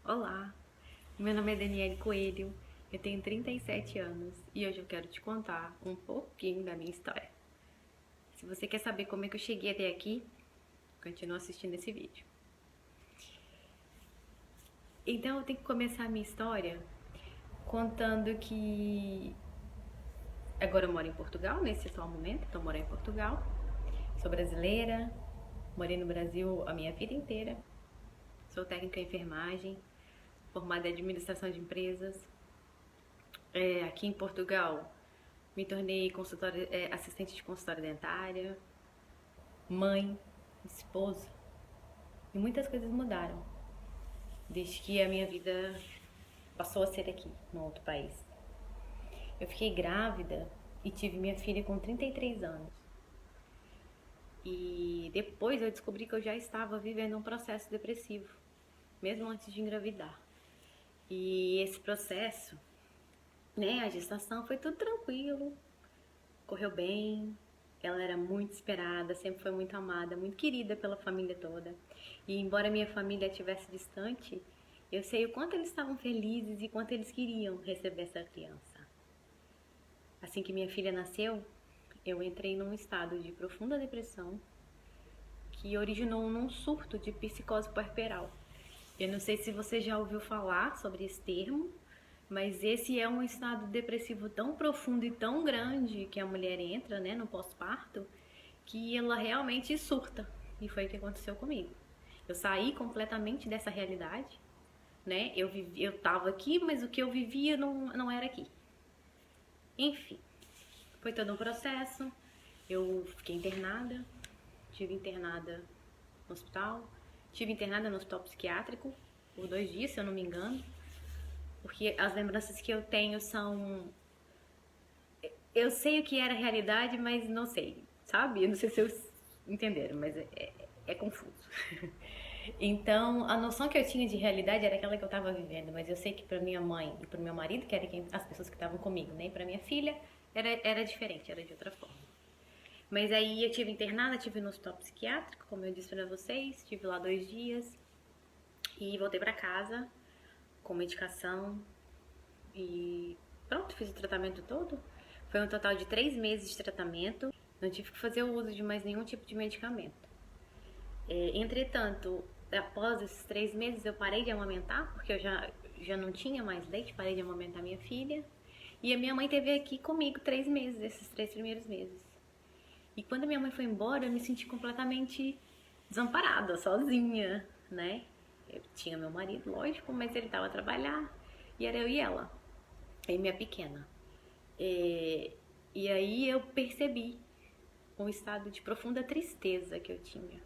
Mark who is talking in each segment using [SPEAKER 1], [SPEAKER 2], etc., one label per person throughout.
[SPEAKER 1] Olá, meu nome é Daniele Coelho, eu tenho 37 anos e hoje eu quero te contar um pouquinho da minha história. Se você quer saber como é que eu cheguei até aqui, continua assistindo esse vídeo. Então eu tenho que começar a minha história contando que agora eu moro em Portugal, nesse atual momento, estou morando em Portugal. Sou brasileira, morei no Brasil a minha vida inteira. Sou técnica em enfermagem, formada em administração de empresas. Aqui em Portugal me tornei assistente de consultória dentária, mãe, esposa. E muitas coisas mudaram desde que a minha vida passou a ser aqui, no outro país. Eu fiquei grávida e tive minha filha com 33 anos. E depois eu descobri que eu já estava vivendo um processo depressivo, mesmo antes de engravidar. E esse processo, né, a gestação foi tudo tranquilo, correu bem. Ela era muito esperada, sempre foi muito amada, muito querida pela família toda. E embora minha família estivesse distante, eu sei o quanto eles estavam felizes e quanto eles queriam receber essa criança. Assim que minha filha nasceu, eu entrei num estado de profunda depressão que originou num surto de psicose puerperal. Eu não sei se você já ouviu falar sobre esse termo, mas esse é um estado depressivo tão profundo e tão grande que a mulher entra, né, no pós-parto, que ela realmente surta. E foi o que aconteceu comigo. Eu saí completamente dessa realidade, né? Eu tava aqui, mas o que eu vivia não era aqui. Enfim, foi todo um processo. Eu fiquei internada, tive internada no hospital, tive internada no hospital psiquiátrico por 2 dias, se eu não me engano, porque as lembranças que eu tenho são. Eu sei o que era realidade, mas não sei, sabe? Eu não sei se vocês entenderam, mas é confuso. Então, a noção que eu tinha de realidade era aquela que eu estava vivendo, mas eu sei que para minha mãe e para o meu marido, que eram as pessoas que estavam comigo, né? E para minha filha, era diferente, era de outra forma. Mas aí eu tive internada, tive no hospital psiquiátrico, como eu disse para vocês, tive lá 2 dias e voltei para casa com medicação e pronto, fiz o tratamento todo. Foi um total de 3 meses de tratamento, não tive que fazer o uso de mais nenhum tipo de medicamento. Entretanto, após esses 3 meses eu parei de amamentar, porque eu já não tinha mais leite, parei de amamentar minha filha. E a minha mãe esteve aqui comigo 3 meses, esses 3 primeiros meses. E quando a minha mãe foi embora, eu me senti completamente desamparada, sozinha, né? Eu tinha meu marido, lógico, mas ele estava a trabalhar e era eu e ela, e minha pequena. E aí eu percebi um estado de profunda tristeza que eu tinha.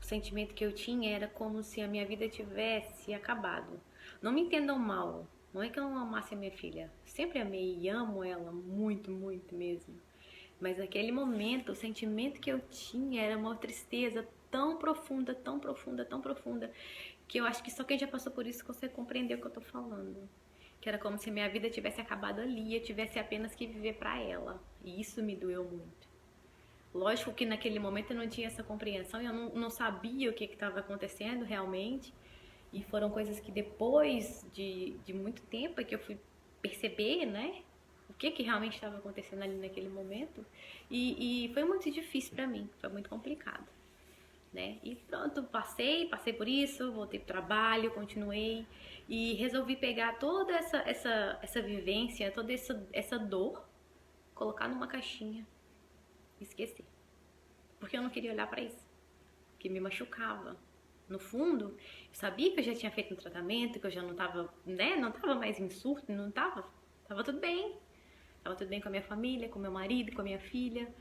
[SPEAKER 1] O sentimento que eu tinha era como se a minha vida tivesse acabado. Não me entendam mal, não é que eu não amasse a minha filha. Sempre amei e amo ela muito, muito mesmo. Mas naquele momento, o sentimento que eu tinha era uma tristeza tão profunda, tão profunda, tão profunda, que eu acho que só quem já passou por isso consegue compreender o que eu tô falando. Que era como se a minha vida tivesse acabado ali e eu tivesse apenas que viver pra ela. E isso me doeu muito. Lógico que naquele momento eu não tinha essa compreensão e eu não sabia o que estava acontecendo realmente. E foram coisas que depois de muito tempo é que eu fui perceber, né? O que realmente estava acontecendo ali naquele momento. E foi muito difícil para mim, foi muito complicado. Né? E pronto, passei por isso, voltei pro trabalho, continuei e resolvi pegar toda essa vivência, toda essa dor, colocar numa caixinha e esquecer. Porque eu não queria olhar para isso, que me machucava. No fundo, eu sabia que eu já tinha feito um tratamento, que eu já não tava, né, não tava mais em surto, não tava, tava tudo bem. Tava tudo bem com a minha família, com meu marido, com a minha filha,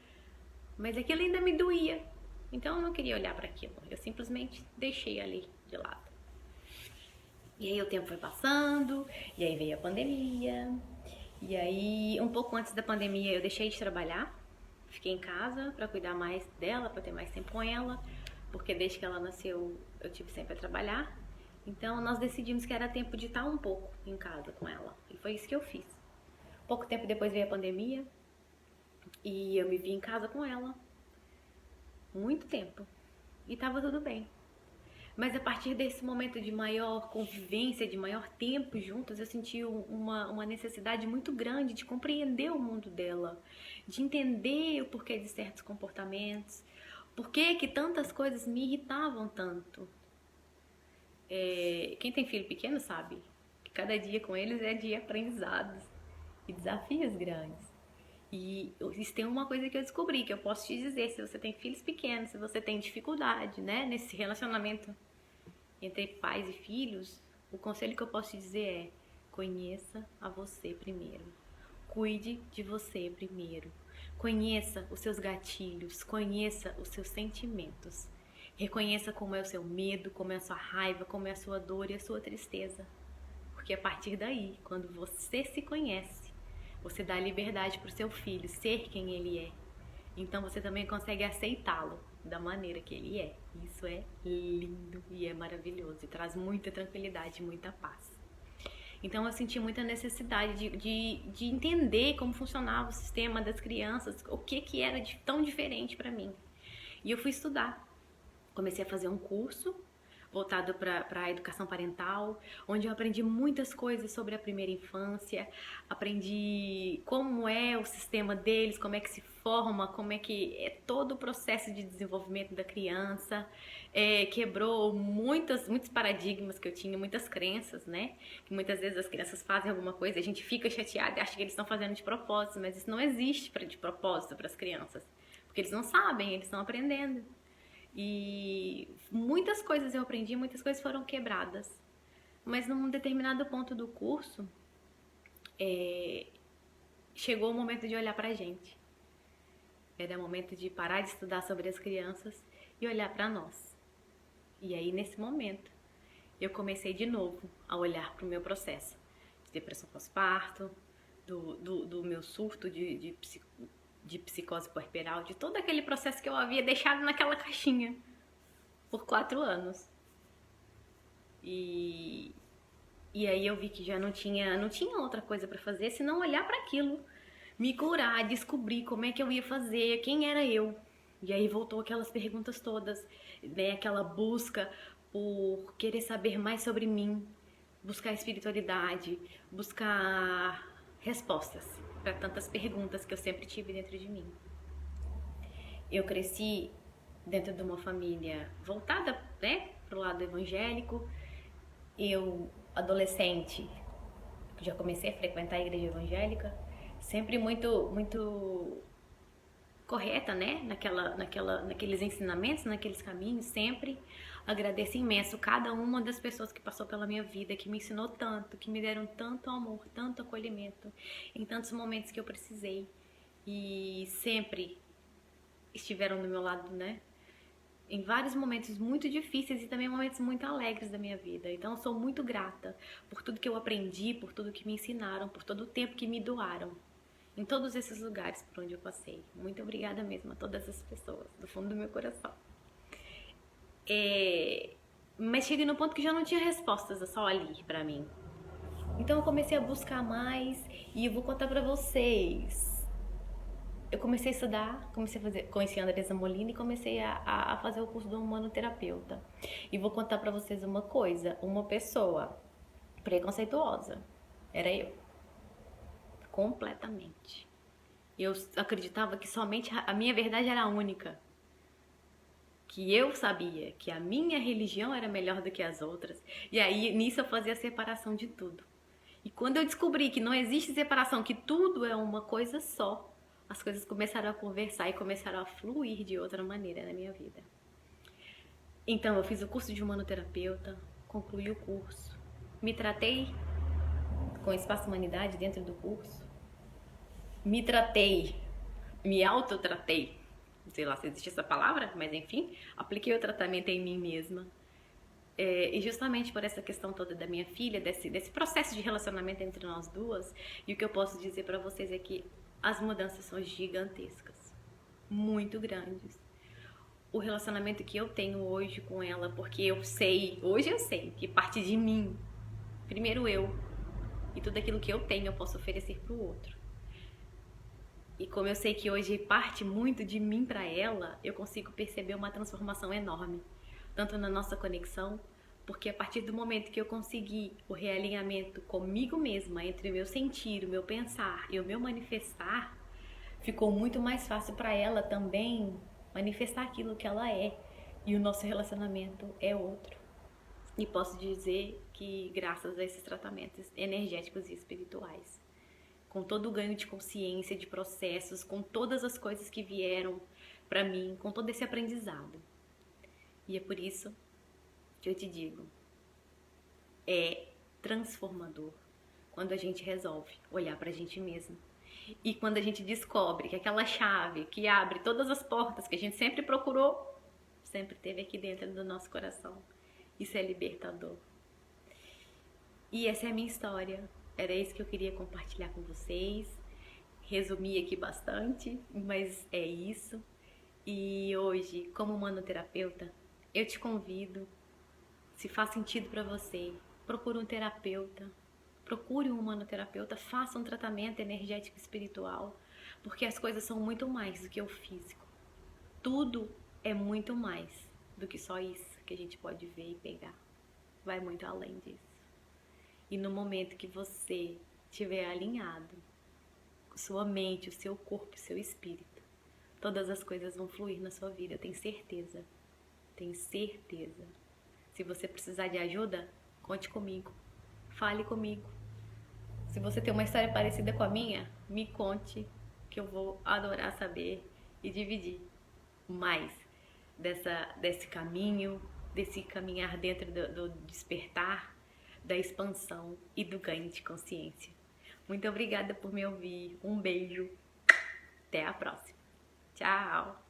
[SPEAKER 1] mas aquilo ainda me doía. Então eu não queria olhar para aquilo, eu simplesmente deixei ali de lado. E aí o tempo foi passando, e aí veio a pandemia. E aí, um pouco antes da pandemia, eu deixei de trabalhar. Fiquei em casa para cuidar mais dela, para ter mais tempo com ela, porque desde que ela nasceu eu tive sempre a trabalhar. Então nós decidimos que era tempo de estar um pouco em casa com ela. E foi isso que eu fiz. Pouco tempo depois veio a pandemia e eu me vi em casa com ela. Muito tempo. E tava tudo bem. Mas a partir desse momento de maior convivência, de maior tempo juntos, eu senti uma necessidade muito grande de compreender o mundo dela, de entender o porquê de certos comportamentos, por que tantas coisas me irritavam tanto. Quem tem filho pequeno sabe que cada dia com eles é de aprendizados e desafios grandes. E isso tem uma coisa que eu descobri, que eu posso te dizer, se você tem filhos pequenos, se você tem dificuldade, né, nesse relacionamento entre pais e filhos, o conselho que eu posso te dizer é: conheça a você primeiro. Cuide de você primeiro. Conheça os seus gatilhos, conheça os seus sentimentos. Reconheça como é o seu medo, como é a sua raiva, como é a sua dor e a sua tristeza. Porque a partir daí, quando você se conhece, você dá liberdade para o seu filho ser quem ele é. Então você também consegue aceitá-lo da maneira que ele é. Isso é lindo e é maravilhoso e traz muita tranquilidade e muita paz. Então eu senti muita necessidade de entender como funcionava o sistema das crianças, o que era tão diferente para mim. E eu fui estudar. Comecei a fazer um curso voltado para a educação parental, onde eu aprendi muitas coisas sobre a primeira infância, aprendi como é o sistema deles, como é que se forma, como é que é todo o processo de desenvolvimento da criança, quebrou muitos paradigmas que eu tinha, muitas crenças, né? Que muitas vezes as crianças fazem alguma coisa, a gente fica chateado e acha que eles estão fazendo de propósito, mas isso não existe de propósito para as crianças, porque eles não sabem, eles estão aprendendo. E muitas coisas eu aprendi, muitas coisas foram quebradas. Mas num determinado ponto do curso, chegou o momento de olhar pra gente. Era o momento de parar de estudar sobre as crianças e olhar pra nós. E aí, nesse momento, eu comecei de novo a olhar pro meu processo de depressão pós-parto, do meu surto de psicose puerperal, de todo aquele processo que eu havia deixado naquela caixinha por 4 anos. E aí eu vi que já não tinha outra coisa para fazer senão olhar para aquilo, me curar, descobrir como é que eu ia fazer, quem era eu. E aí voltou aquelas perguntas todas, né? Aquela busca por querer saber mais sobre mim, buscar espiritualidade, buscar respostas para tantas perguntas que eu sempre tive dentro de mim. Eu cresci dentro de uma família voltada, né, pro lado evangélico. Eu, adolescente, já comecei a frequentar a igreja evangélica, sempre muito correta, né, naqueles ensinamentos, naqueles caminhos, sempre. Agradeço imenso cada uma das pessoas que passou pela minha vida, que me ensinou tanto, que me deram tanto amor, tanto acolhimento, em tantos momentos que eu precisei. E sempre estiveram do meu lado, né? Em vários momentos muito difíceis e também momentos muito alegres da minha vida. Então eu sou muito grata por tudo que eu aprendi, por tudo que me ensinaram, por todo o tempo que me doaram. Em todos esses lugares por onde eu passei. Muito obrigada mesmo a todas as pessoas, do fundo do meu coração. Mas cheguei no ponto que já não tinha respostas só ali pra mim. Então eu comecei a buscar mais e eu vou contar pra vocês. Eu comecei a estudar, conheci a Andresa Molina e comecei a fazer o curso do humanoterapeuta. E vou contar pra vocês uma coisa, uma pessoa preconceituosa era eu. Completamente. Eu acreditava que somente a minha verdade era a única. Que eu sabia que a minha religião era melhor do que as outras. E aí, nisso eu fazia a separação de tudo. E quando eu descobri que não existe separação, que tudo é uma coisa só, as coisas começaram a conversar e começaram a fluir de outra maneira na minha vida. Então, eu fiz o curso de humanoterapeuta, concluí o curso, me tratei com Espaço Humanidade dentro do curso, me autotratei, não sei lá se existe essa palavra, mas enfim, apliquei o tratamento em mim mesma. E justamente por essa questão toda da minha filha, desse processo de relacionamento entre nós duas, e o que eu posso dizer pra vocês é que as mudanças são gigantescas, muito grandes. O relacionamento que eu tenho hoje com ela, porque hoje eu sei que parte de mim, primeiro eu, e tudo aquilo que eu tenho eu posso oferecer pro outro. E como eu sei que hoje parte muito de mim pra ela, eu consigo perceber uma transformação enorme. tanto na nossa conexão, porque a partir do momento que eu consegui o realinhamento comigo mesma, entre o meu sentir, o meu pensar e o meu manifestar, ficou muito mais fácil para ela também manifestar aquilo que ela é. E o nosso relacionamento é outro. E posso dizer que graças a esses tratamentos energéticos e espirituais, com todo o ganho de consciência, de processos, com todas as coisas que vieram para mim, com todo esse aprendizado. E é por isso que eu te digo, é transformador quando a gente resolve olhar pra gente mesmo. E quando a gente descobre que aquela chave que abre todas as portas que a gente sempre procurou, sempre teve aqui dentro do nosso coração. Isso é libertador. E essa é a minha história. Era isso que eu queria compartilhar com vocês. Resumi aqui bastante, mas é isso. E hoje, como manoterapeuta, eu te convido, se faz sentido para você, procure um terapeuta, procure um manoterapeuta, faça um tratamento energético espiritual, porque as coisas são muito mais do que o físico. Tudo é muito mais do que só isso que a gente pode ver e pegar. Vai muito além disso. E no momento que você estiver alinhado, sua mente, o seu corpo, o seu espírito, todas as coisas vão fluir na sua vida, eu tenho certeza. Tenho certeza. Se você precisar de ajuda, conte comigo. Fale comigo. Se você tem uma história parecida com a minha, me conte, que eu vou adorar saber e dividir mais desse caminho, desse caminhar dentro do despertar, da expansão e do ganho de consciência. Muito obrigada por me ouvir. Um beijo. Até a próxima. Tchau.